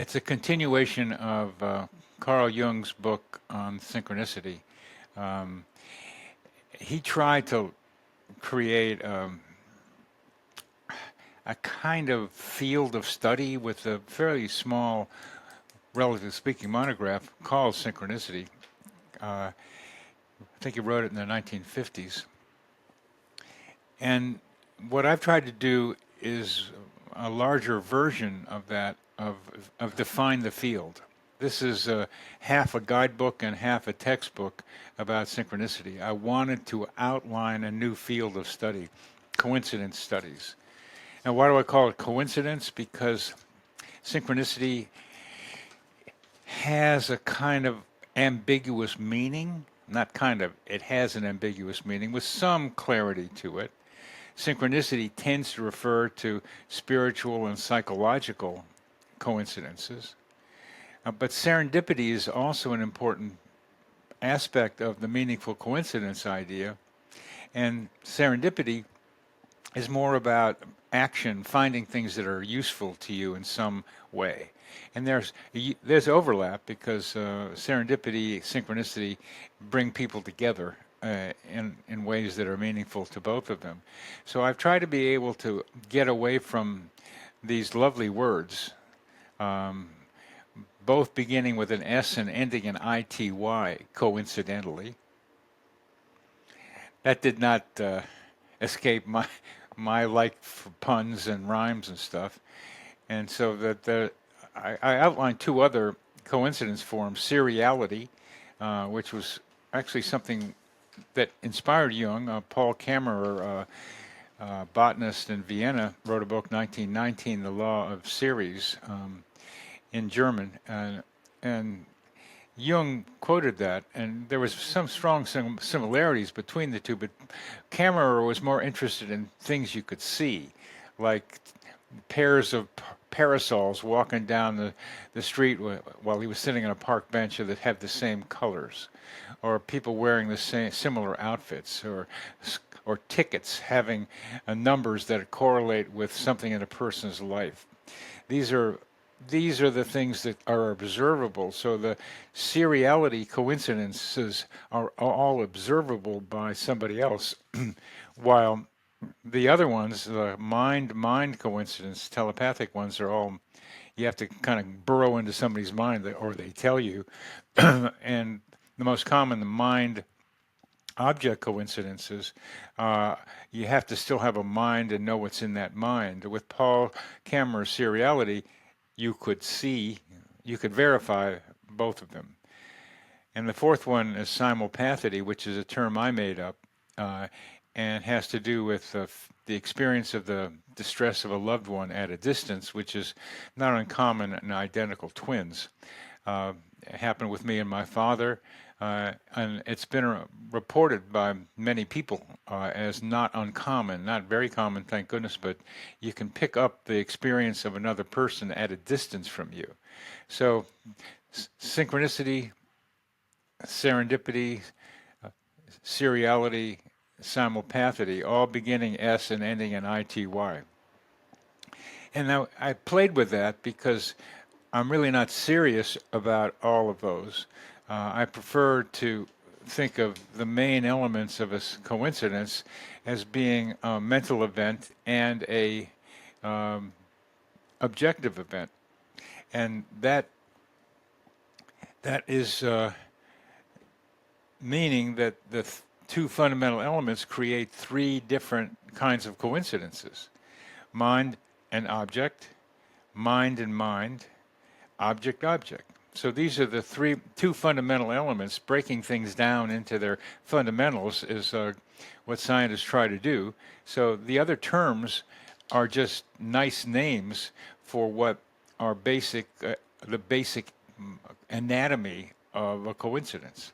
It's a continuation of Carl Jung's book on synchronicity. Um, he tried to create a kind of field of study with a fairly small, relatively speaking, monograph called Synchronicity. I think he wrote it in the 1950s. And what I've tried to do is a larger version of that, of define the field. This is half a guidebook and half a textbook about synchronicity. I wanted to outline a new field of study, coincidence studies. And why do I call it coincidence? Because synchronicity has a kind of ambiguous meaning. Not kind of, it has an ambiguous meaning with some clarity to it. Synchronicity tends to refer to spiritual and psychological coincidences. But serendipity is also an important aspect of the meaningful coincidence idea. And serendipity is more about action, finding things that are useful to you in some way. And there's overlap because serendipity, synchronicity bring people together in ways that are meaningful to both of them. So I've tried to be able to get away from these lovely words, both beginning with an S and ending in ity, coincidentally. That did not escape my like for puns and rhymes and stuff. And so I outlined two other coincidence forms, seriality, which was actually something that inspired Jung. Paul Kammerer, botanist in Vienna, wrote a book, 1919, The Law of Series, in German. And Jung quoted that, and there was some strong similarities between the two, but Kammerer was more interested in things you could see, like pairs of parasols walking down the street while he was sitting on a park bench that had the same colors, or people wearing the same similar outfits, or tickets having numbers that correlate with something in a person's life. These are the things that are observable. So the seriality coincidences are all observable by somebody else, while the other ones, the mind coincidence, telepathic ones, are all, you have to kind of burrow into somebody's mind, or they tell you. And the most common, the mind object coincidences, you have to still have a mind and know what's in that mind. With Paul Kammerer's seriality, you could verify both of them. And the fourth one is simulpathity, which is a term I made up, and has to do with the experience of the distress of a loved one at a distance, which is not uncommon in identical twins. It happened with me and my father, and it's been reported by many people as not uncommon, not very common, thank goodness, but you can pick up the experience of another person at a distance from you. So synchronicity, serendipity, seriality, simulpathity, all beginning S and ending in ity. And now I played with that because I'm really not serious about all of those. I prefer to think of the main elements of a coincidence as being a mental event and a objective event, and that is meaning that the two fundamental elements create three different kinds of coincidences: mind and object, mind and mind, object. So these are the two fundamental elements. Breaking things down into their fundamentals is what scientists try to do. So the other terms are just nice names for what are the basic anatomy of a coincidence.